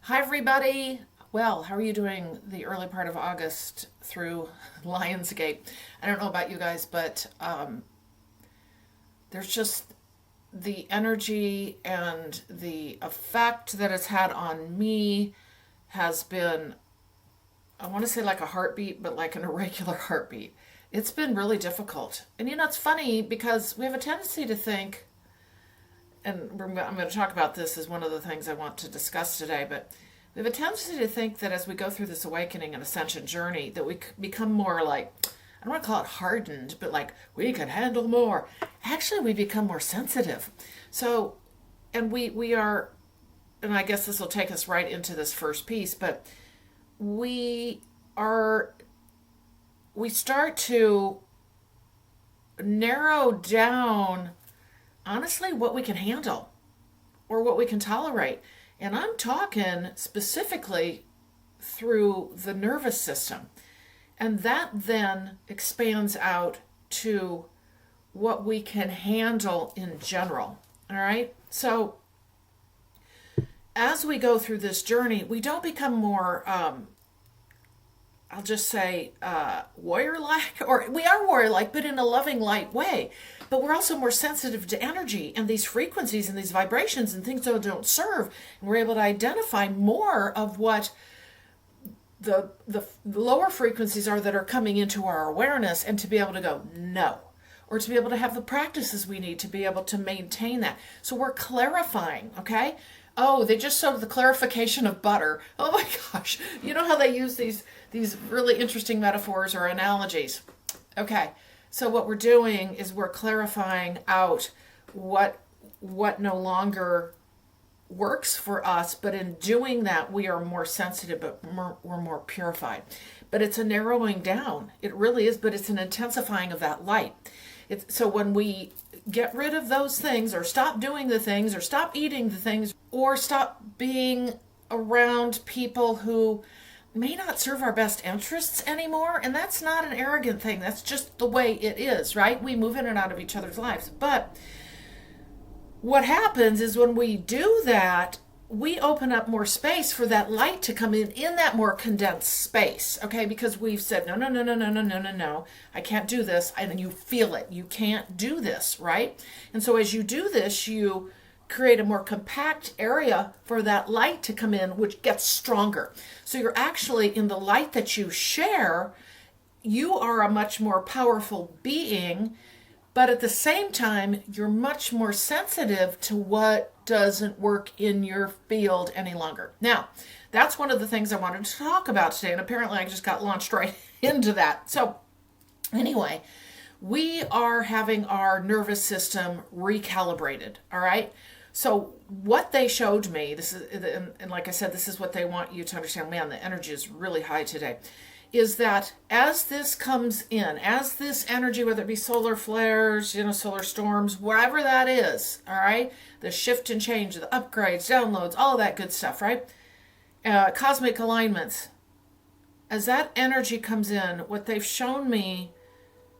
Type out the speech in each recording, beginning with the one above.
Hi, everybody. Well, how are you doing the early part of August through Lionsgate? I don't know about you guys, but there's just the energy and the effect that it's had on me has been, I want to say like a heartbeat, but like an irregular heartbeat. It's been really difficult. And it's funny because we have a tendency to think, and I'm going to talk about this as one of the things I want to discuss today, but we have a tendency to think that as we go through this awakening and ascension journey, that we become more like, I don't want to call it hardened, but like we can handle more. Actually, we become more sensitive. So, and we are, and I guess this will take us right into this first piece, but we are, we start to narrow down honestly what we can handle or what we can tolerate. And I'm talking specifically through the nervous system. And that then expands out to what we can handle in general. All right? So as we go through this journey, we don't become more I'll just say warrior-like, or we are warrior-like, but in a loving, light way. But we're also more sensitive to energy and these frequencies and these vibrations and things that don't serve. And we're able to identify more of what the lower frequencies are that are coming into our awareness, and to be able to go no, or to be able to have the practices we need to be able to maintain that. So we're clarifying, okay? Oh, they just showed the clarification of butter. Oh my gosh. You know how they use these really interesting metaphors or analogies. Okay. So what we're doing is we're clarifying out what no longer works for us, but in doing that we are more sensitive, but we're more purified. But it's a narrowing down. It really is, but it's an intensifying of that light. So when we get rid of those things, or stop doing the things, or stop eating the things, or stop being around people who may not serve our best interests anymore, and that's not an arrogant thing, that's just the way it is, right? We move in and out of each other's lives. But what happens is when we do that, we open up more space for that light to come in that more condensed space, okay? Because we've said, no, no, no, no, no, no, no, no, no, I can't do this. And then you feel it. You can't do this, right? And so as you do this, you create a more compact area for that light to come in, which gets stronger. So you're actually, in the light that you share, you are a much more powerful being, but at the same time, you're much more sensitive to what doesn't work in your field any longer. Now, that's one of the things I wanted to talk about today, and apparently I just got launched right into that. So anyway, we are having our nervous system recalibrated, all right? So what they showed me, this is, and like I said, this is what they want you to understand. Man, the energy is really high today. Is that as this comes in, as this energy, whether it be solar flares, solar storms, whatever that is, all right, the shift and change, the upgrades, downloads, all of that good stuff, right? Cosmic alignments. As that energy comes in, what they've shown me,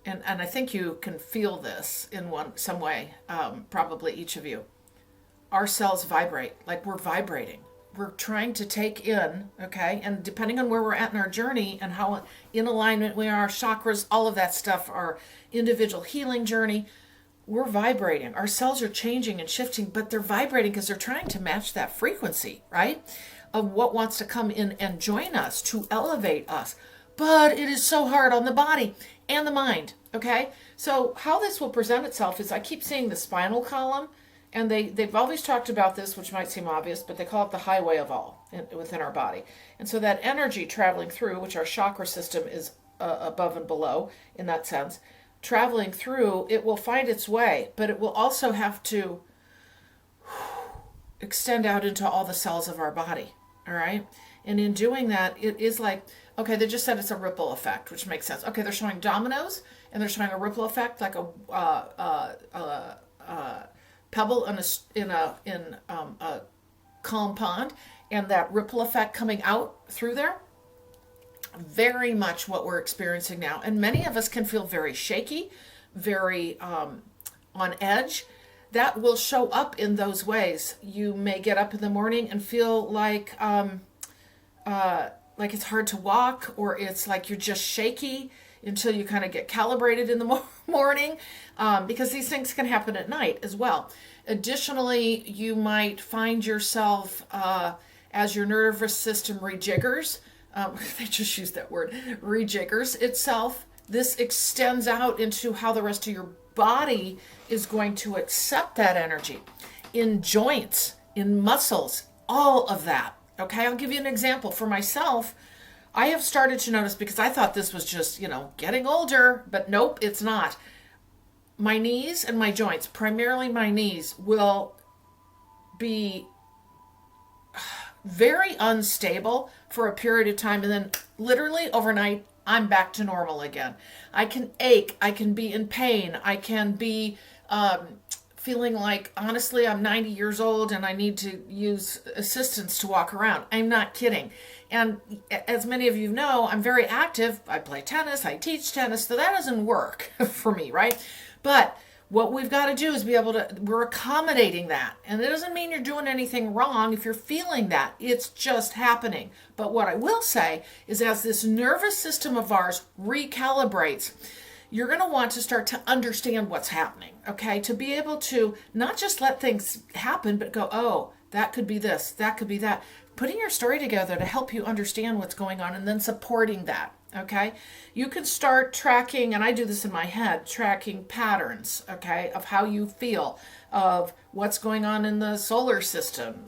and I think you can feel this in some way, probably each of you, our cells vibrate, like we're vibrating. We're trying to take in, okay? And depending on where we're at in our journey and how in alignment we are, chakras, all of that stuff, our individual healing journey, we're vibrating. Our cells are changing and shifting, but they're vibrating because they're trying to match that frequency, right? Of what wants to come in and join us, to elevate us. But it is so hard on the body and the mind, okay? So how this will present itself is I keep seeing the spinal column. And they've always talked about this, which might seem obvious, but they call it the highway of all within our body. And so that energy traveling through, which our chakra system is above and below in that sense, traveling through, it will find its way, but it will also have to extend out into all the cells of our body, all right? And in doing that, it is like, okay, they just said it's a ripple effect, which makes sense. Okay, they're showing dominoes, and they're showing a ripple effect, like a pebble in a calm pond, and that ripple effect coming out through there. Very much what we're experiencing now, and many of us can feel very shaky, very on edge. that will show up in those ways. You may get up in the morning and feel like it's hard to walk, or it's like you're just shaky until you kind of get calibrated in the morning, because these things can happen at night as well. Additionally, you might find yourself, as your nervous system rejiggers, they just use that word, rejiggers itself. This extends out into how the rest of your body is going to accept that energy in joints, in muscles, all of that. Okay, I'll give you an example. For myself, I have started to notice, because I thought this was just, getting older, but nope, it's not. My knees and my joints, primarily my knees, will be very unstable for a period of time, and then literally overnight I'm back to normal again. I can ache, I can be in pain, I can be feeling like, honestly, I'm 90 years old and I need to use assistance to walk around. I'm not kidding. And as many of you know, I'm very active. I play tennis, I teach tennis, so that doesn't work for me, right? But what we've got to do is we're accommodating that. And it doesn't mean you're doing anything wrong if you're feeling that. It's just happening. But what I will say is, as this nervous system of ours recalibrates, you're going to want to start to understand what's happening, okay? To be able to not just let things happen, but go, oh, that could be this, that could be that. Putting your story together to help you understand what's going on, and then supporting that, okay? You can start tracking, and I do this in my head, tracking patterns, okay, of how you feel, of what's going on in the solar system,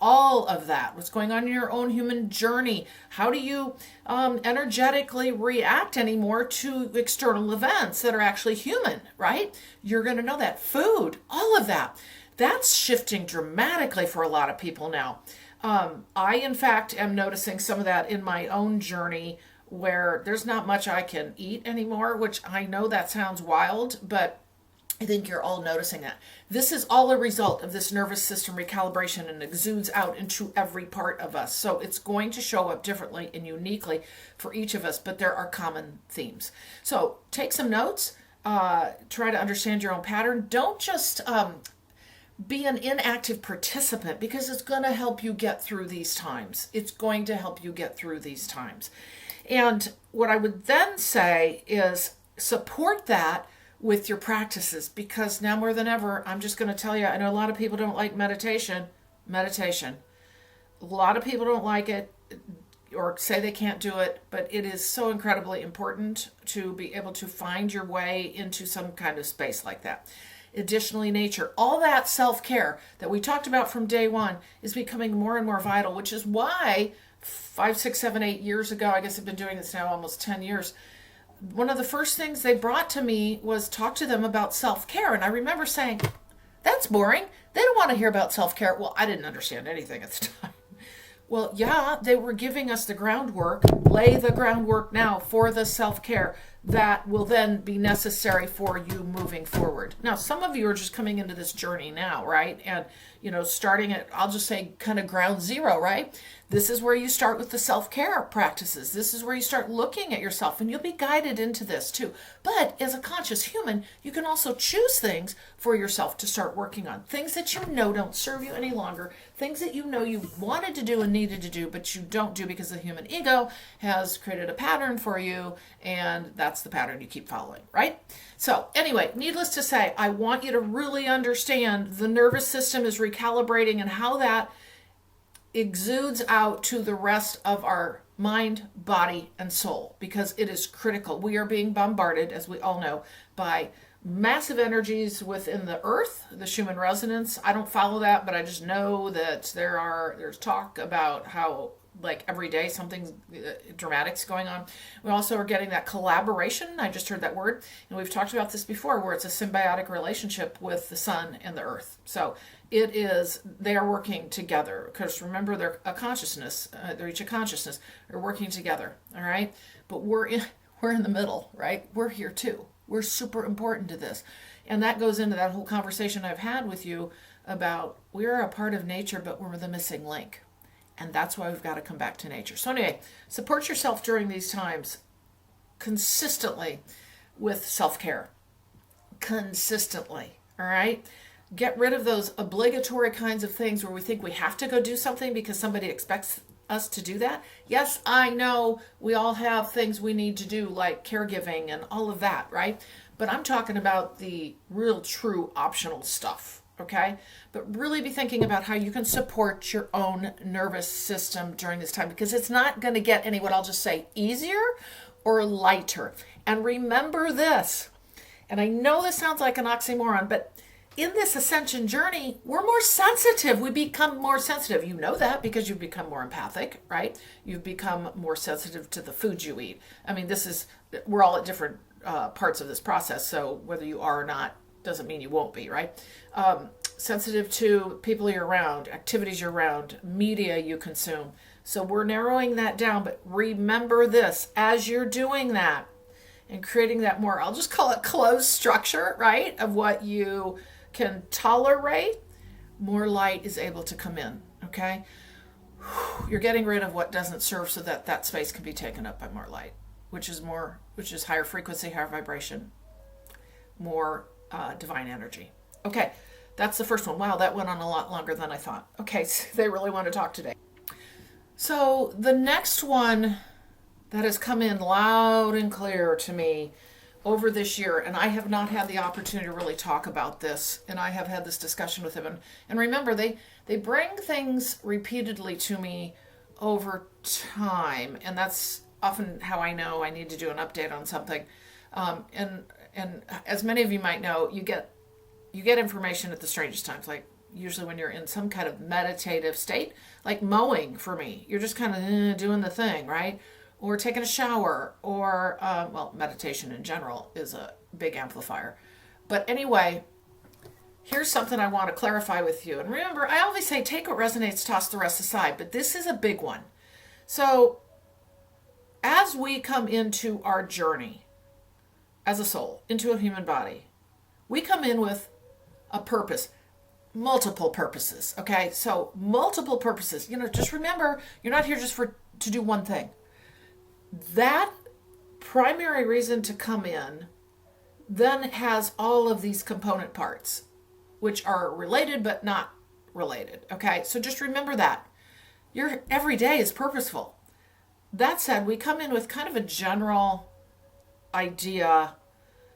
all of that, what's going on in your own human journey. How do you energetically react anymore to external events that are actually human, right? You're going to know that. Food, all of that. That's shifting dramatically for a lot of people now. I, in fact, am noticing some of that in my own journey, where there's not much I can eat anymore, which I know that sounds wild, but I think you're all noticing that. This is all a result of this nervous system recalibration, and exudes out into every part of us. So it's going to show up differently and uniquely for each of us, but there are common themes. So take some notes, try to understand your own pattern. Don't just be an inactive participant, because it's going to help you get through these times. It's going to help you get through these times. And what I would then say is support that with your practices, because now more than ever, I'm just going to tell you, I know a lot of people don't like meditation. A lot of people don't like it, or say they can't do it, but it is so incredibly important to be able to find your way into some kind of space like that. Additionally, nature, all that self-care that we talked about from day one is becoming more and more vital, which is why 5, 6, 7, 8 years ago, I guess I've been doing this now almost 10 years, one of the first things they brought to me was talk to them about self-care. And I remember saying, that's boring. They don't want to hear about self-care. Well, I didn't understand anything at the time. Well, yeah, they were giving us the groundwork, lay the groundwork now for the self-care that will then be necessary for you moving forward. Now, some of you are just coming into this journey now, right? And, starting at, I'll just say, kind of ground zero, right? This is where you start with the self-care practices. This is where you start looking at yourself, and you'll be guided into this too. But as a conscious human, you can also choose things for yourself to start working on. Things that you know don't serve you any longer. Things that you know you wanted to do and needed to do, but you don't do because the human ego has created a pattern for you, and that's the pattern you keep following, right? So anyway, needless to say, I want you to really understand the nervous system is recalibrating, and how that exudes out to the rest of our mind, body, and soul, because it is critical. We are being bombarded, as we all know, by massive energies within the earth, the Schumann resonance. I don't follow that, but I just know that there's talk about how, like, every day something dramatic's going on. We also are getting that collaboration. I just heard that word, and we've talked about this before, where it's a symbiotic relationship with the sun and the earth. So they are working together, because remember, they're each a consciousness. They're working together, all right? But we're in the middle, right? We're here too. We're super important to this. And that goes into that whole conversation I've had with you about, we're a part of nature, but we're the missing link. And that's why we've got to come back to nature. So anyway, support yourself during these times consistently with self-care. Consistently, all right? Get rid of those obligatory kinds of things where we think we have to go do something because somebody expects us to do that. Yes, I know we all have things we need to do, like caregiving and all of that, right? But I'm talking about the real, true optional stuff, okay? But really be thinking about how you can support your own nervous system during this time, because it's not going to get any, what I'll just say, easier or lighter. And remember this, and I know this sounds like an oxymoron, but in this ascension journey, we're more sensitive. We become more sensitive. You know that because you've become more empathic, right? You've become more sensitive to the food you eat. I mean, we're all at different parts of this process. So whether you are or not doesn't mean you won't be, right? Sensitive to people you're around, activities you're around, media you consume. So we're narrowing that down. But remember this, as you're doing that and creating that more, I'll just call it closed structure, right? Of what you can tolerate, more light is able to come in, okay? You're getting rid of what doesn't serve so that that space can be taken up by more light, which is higher frequency, higher vibration, more divine energy. Okay, that's the first one. Wow, that went on a lot longer than I thought. Okay, so they really want to talk today. So the next one that has come in loud and clear to me over this year, and I have not had the opportunity to really talk about this, and I have had this discussion with him. And remember, they bring things repeatedly to me over time, and that's often how I know I need to do an update on something. And as many of you might know, you get information at the strangest times, like usually when you're in some kind of meditative state, like mowing for me. You're just kind of doing the thing, right? Or taking a shower, or, meditation in general is a big amplifier. But anyway, here's something I want to clarify with you. And remember, I always say take what resonates, toss the rest aside, but this is a big one. So as we come into our journey as a soul, into a human body, we come in with a purpose, multiple purposes, okay? So multiple purposes. Just remember, you're not here just to do one thing. That primary reason to come in then has all of these component parts, which are related but not related. Okay, so just remember that. Your every day is purposeful. That said, we come in with kind of a general idea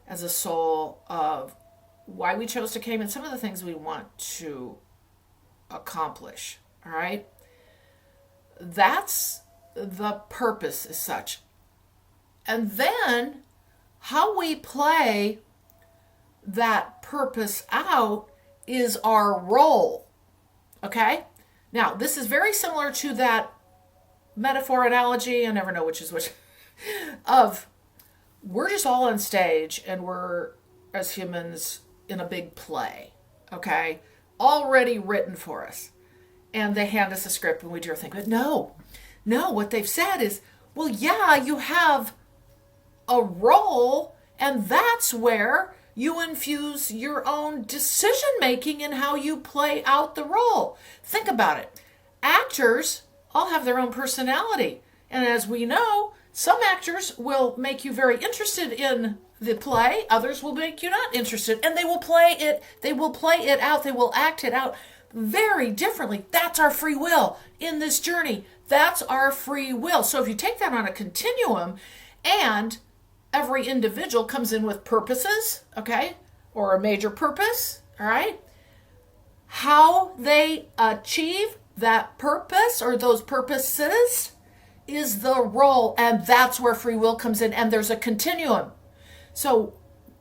as a soul of why we chose to come and some of the things we want to accomplish. All right, that's the purpose as such. And then how we play that purpose out is our role. Okay? Now, this is very similar to that metaphor analogy, I never know which is which, of we're just all on stage and we're, as humans, in a big play. Okay? Already written for us. And they hand us a script and we do our thing. But no, what they've said is, well, yeah, you have a role, and that's where you infuse your own decision making in how you play out the role. Think about it. Actors all have their own personality. And as we know, some actors will make you very interested in the play, others will make you not interested, and they will play it out, they will act it out very differently. That's our free will in this journey. That's our free will. So if you take that on a continuum, and every individual comes in with purposes, okay, or a major purpose, all right, how they achieve that purpose or those purposes is the role, and that's where free will comes in, and there's a continuum. So,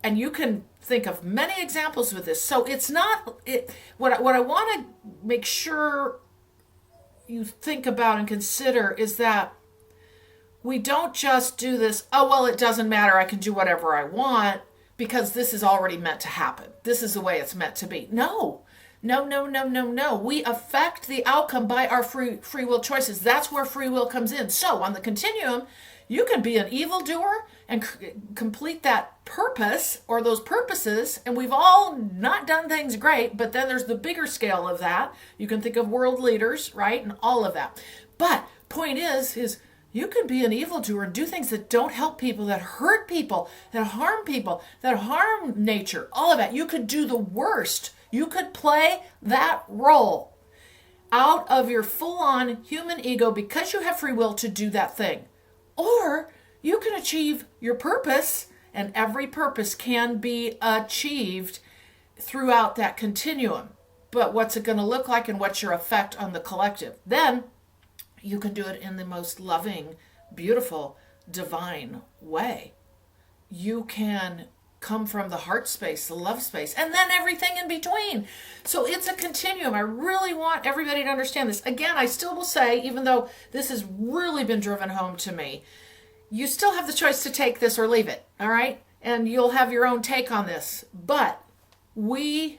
and you can think of many examples with this. So it's not what I want to make sure you think about and consider is that we don't just do this, oh, well, it doesn't matter, I can do whatever I want because this is already meant to happen. This is the way it's meant to be. No. We affect the outcome by our free will choices. That's where free will comes in. So on the continuum, you can be an evildoer and complete that purpose or those purposes. And we've all not done things great, but then there's the bigger scale of that. You can think of world leaders, right? And all of that. But point is you can be an evildoer and do things that don't help people, that hurt people, that harm nature, all of that. You could do the worst You could play that role out of your full-on human ego because you have free will to do that thing. Or you can achieve your purpose, and every purpose can be achieved throughout that continuum. But what's it going to look like and what's your effect on the collective? Then you can do it in the most loving, beautiful, divine way. You can come from the heart space, the love space, and then everything in between. So it's a continuum. I really want everybody to understand this. Again, I still will say, even though this has really been driven home to me, you still have the choice to take this or leave it, all right? And you'll have your own take on this. But we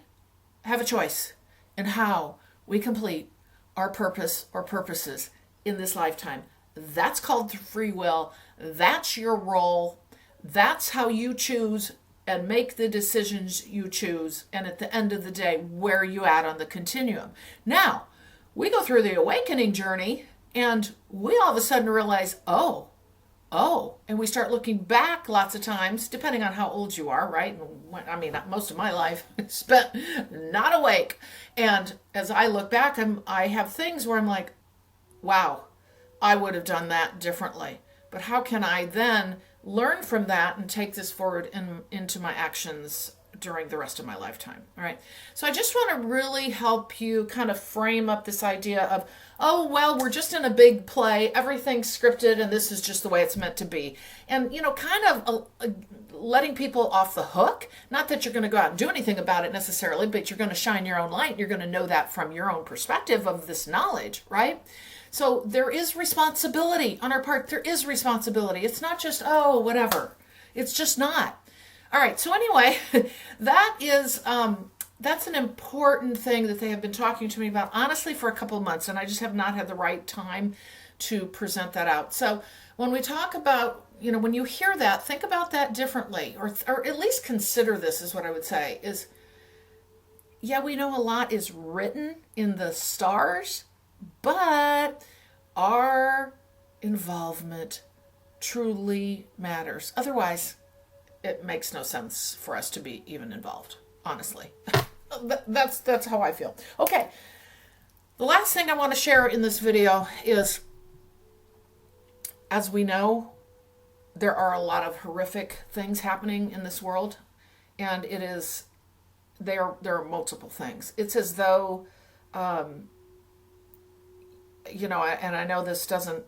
have a choice in how we complete our purpose or purposes in this lifetime. That's called free will. That's your role. That's how you choose and make the decisions you choose. And at the end of the day, where are you at on the continuum? Now, we go through the awakening journey and we all of a sudden realize, oh, and we start looking back lots of times, depending on how old you are, right? I mean, most of my life spent not awake. And as I look back, I have things where I'm like, wow, I would have done that differently. But how can I then learn from that and take this forward into my actions during the rest of my lifetime? All right. So I just want to really help you kind of frame up this idea of, oh, well, we're just in a big play. Everything's scripted and this is just the way it's meant to be. And, kind of letting people off the hook. Not that you're going to go out and do anything about it necessarily, but you're going to shine your own light. You're going to know that from your own perspective of this knowledge, right? So there is responsibility on our part. There is responsibility. It's not just, oh, whatever. It's just not. All right. So anyway, that is, that's an important thing that they have been talking to me about, honestly, for a couple of months. And I just have not had the right time to present that out. So when we talk about, when you hear that, think about that differently, or at least consider this is what I would say is, yeah, we know a lot is written in the stars, but our involvement truly matters. Otherwise, it makes no sense for us to be even involved, honestly. That's how I feel. Okay, the last thing I want to share in this video is, as we know, there are a lot of horrific things happening in this world, and there are multiple things. It's as though and I know this isn't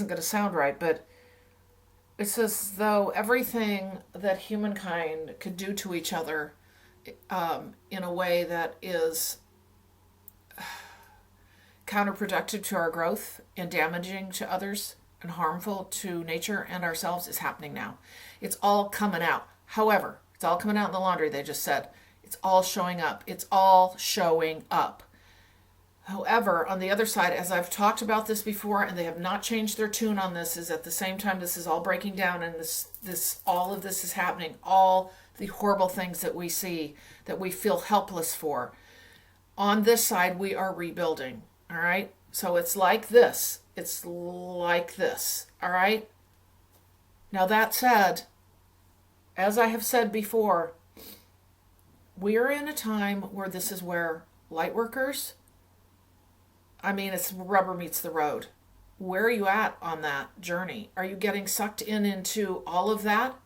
going to sound right, but it's as though everything that humankind could do to each other in a way that is counterproductive to our growth and damaging to others and harmful to nature and ourselves is happening now. It's all coming out. However, it's all coming out in the laundry, they just said. It's all showing up. It's all showing up. However, on the other side, as I've talked about this before, and they have not changed their tune on this, is at the same time this is all breaking down and all of this is happening, all the horrible things that we see, that we feel helpless for. On this side, we are rebuilding, all right? So it's like this. It's like this, all right? Now that said, as I have said before, we are in a time where this is where light workers, it's rubber meets the road. Where are you at on that journey? Are you getting sucked into all of that?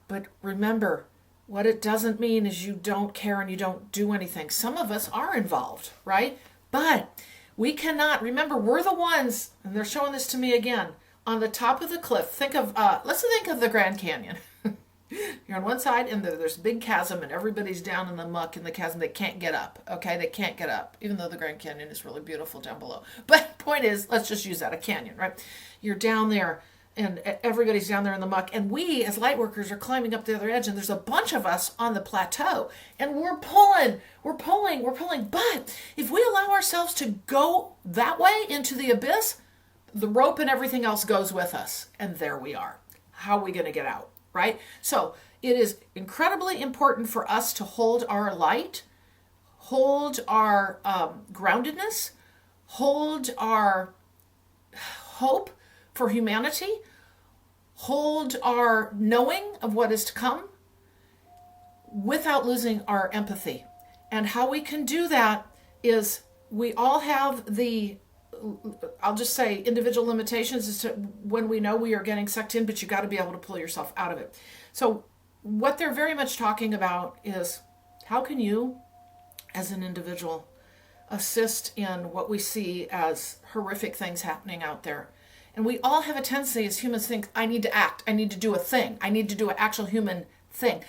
But remember, what it doesn't mean is you don't care and you don't do anything. Some of us are involved, right? But we cannot, remember, we're the ones, and they're showing this to me again, on the top of the cliff. Let's think of the Grand Canyon. You're on one side and there's a big chasm and everybody's down in the muck in the chasm. They can't get up. Okay, they can't get up, even though the Grand Canyon is really beautiful down below. But point is, let's just use that, a canyon, right? You're down there and everybody's down there in the muck. And we, as light workers, are climbing up the other edge, and there's a bunch of us on the plateau. And we're pulling. But if we allow ourselves to go that way into the abyss, the rope and everything else goes with us. And there we are. How are we going to get out? Right? So it is incredibly important for us to hold our light, hold our groundedness, hold our hope for humanity, hold our knowing of what is to come, without losing our empathy. And how we can do that is we all have the, I'll just say, individual limitations as to when we know we are getting sucked in, but you got to be able to pull yourself out of it. So what they're very much talking about is how can you, as an individual, assist in what we see as horrific things happening out there. And we all have a tendency as humans to think, I need to act, I need to do a thing, I need to do an actual human thing.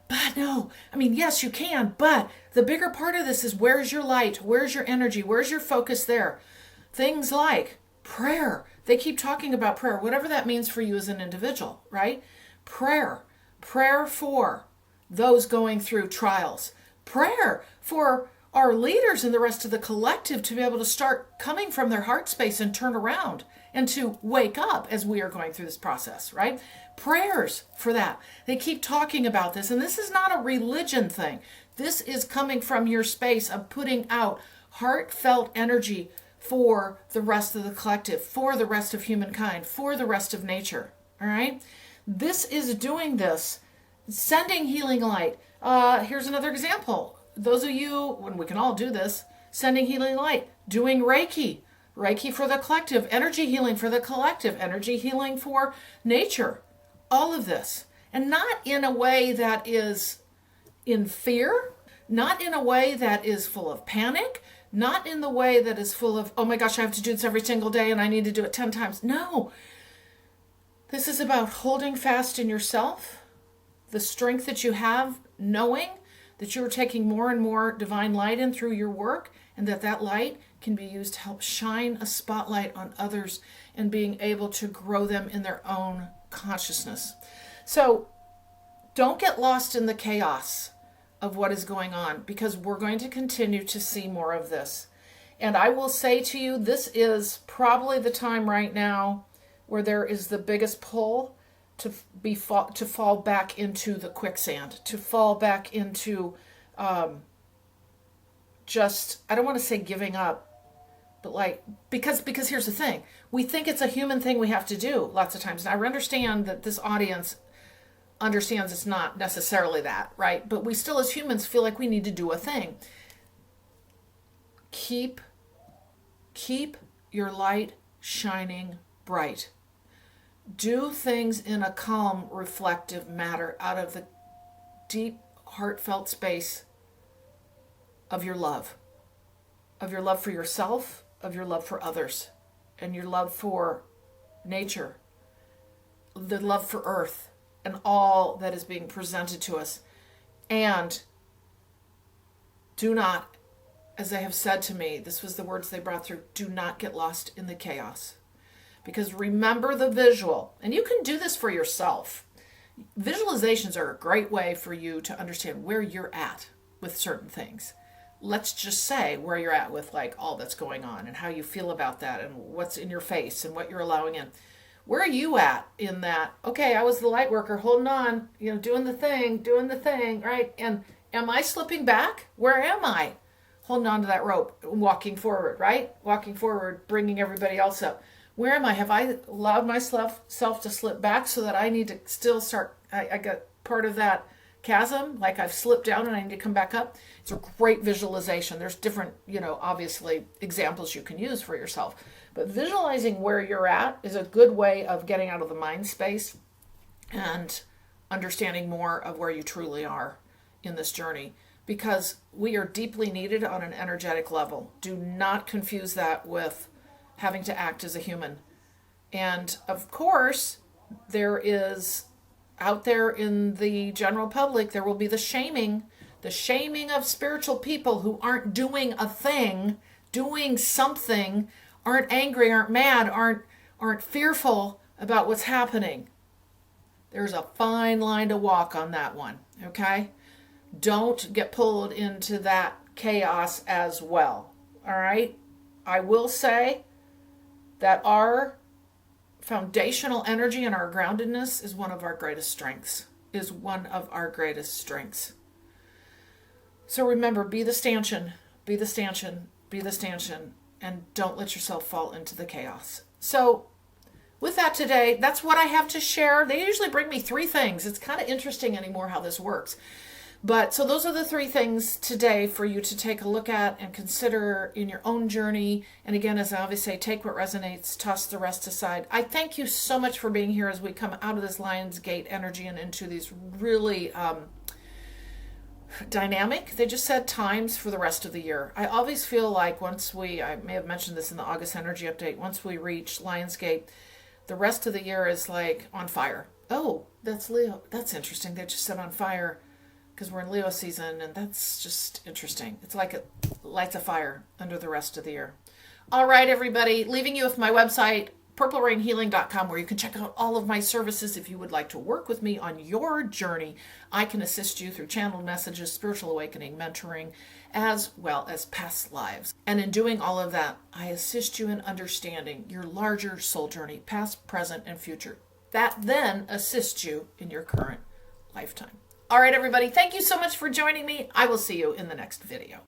But no, I mean, yes, you can, but the bigger part of this is where's your light, where's your energy, where's your focus there? Things like prayer. They keep talking about prayer, whatever that means for you as an individual, right? Prayer for those going through trials, prayer for our leaders and the rest of the collective to be able to start coming from their heart space and turn around and to wake up as we are going through this process, right? Prayers for that. They keep talking about this, and this is not a religion thing. This is coming from your space of putting out heartfelt energy for the rest of the collective, for the rest of humankind, for the rest of nature, all right? This is doing this, sending healing light. Here's another example. Those of you, when we can all do this, sending healing light, doing Reiki for the collective, energy healing for the collective, energy healing for nature, all of this. And not in a way that is in fear, not in a way that is full of panic, not in the way that is full of, oh my gosh, I have to do this every single day and I need to do it 10 times. No. This is about holding fast in yourself, the strength that you have, knowing that you are taking more and more divine light in through your work, and that light can be used to help shine a spotlight on others and being able to grow them in their own consciousness. So don't get lost in the chaos of what is going on, because we're going to continue to see more of this. And I will say to you, this is probably the time right now where there is the biggest pull to fall back into the quicksand, to fall back into just, I don't want to say giving up, but like, because here's the thing, we think it's a human thing we have to do lots of times. And I understand that this audience understands it's not necessarily that, right? But we still as humans feel like we need to do a thing. Keep your light shining bright. Do things in a calm, reflective manner out of the deep, heartfelt space of your love for yourself, of your love for others, and your love for nature, the love for earth, and all that is being presented to us. And do not, as they have said to me, this was the words they brought through, do not get lost in the chaos. Because remember the visual, and you can do this for yourself. Visualizations are a great way for you to understand where you're at with certain things. Let's just say where you're at with like all that's going on and how you feel about that and what's in your face and what you're allowing in. Where are you at in that? Okay, I was the light worker holding on, doing the thing, right? And am I slipping back? Where am I? Holding on to that rope, walking forward, right? Walking forward, bringing everybody else up. Where am I? Have I allowed myself to slip back so that I need to still start, I got part of that chasm, like I've slipped down and I need to come back up? It's a great visualization. There's different, obviously examples you can use for yourself. But visualizing where you're at is a good way of getting out of the mind space and understanding more of where you truly are in this journey. Because we are deeply needed on an energetic level. Do not confuse that with having to act as a human. And of course, there is out there in the general public, there will be the shaming of spiritual people who aren't doing a thing, doing something, aren't angry, aren't mad, aren't fearful about what's happening. There's a fine line to walk on that one, okay? Don't get pulled into that chaos as well, all right? I will say that our foundational energy and our groundedness is one of our greatest strengths, So remember, be the stanchion, and don't let yourself fall into the chaos. So with that today, that's what I have to share. They usually bring me 3 things. It's kind of interesting anymore how this works. But so those are the three things today for you to take a look at and consider in your own journey. And again, as I always say, take what resonates, toss the rest aside. I thank you so much for being here as we come out of this Lion's Gate energy and into these really dynamic, they just said, times for the rest of the year. I always feel like I may have mentioned this in the August energy update, once we reach Lionsgate, the rest of the year is like on fire. Oh, that's Leo. That's interesting. They just said on fire because we're in Leo season, and that's just interesting. It's like it lights a fire under the rest of the year. All right, everybody, leaving you with my website, purplerainhealing.com, where you can check out all of my services. If you would like to work with me on your journey, I can assist you through channeled messages, spiritual awakening, mentoring, as well as past lives. And in doing all of that, I assist you in understanding your larger soul journey, past, present, and future. That then assists you in your current lifetime. All right, everybody, thank you so much for joining me. I will see you in the next video.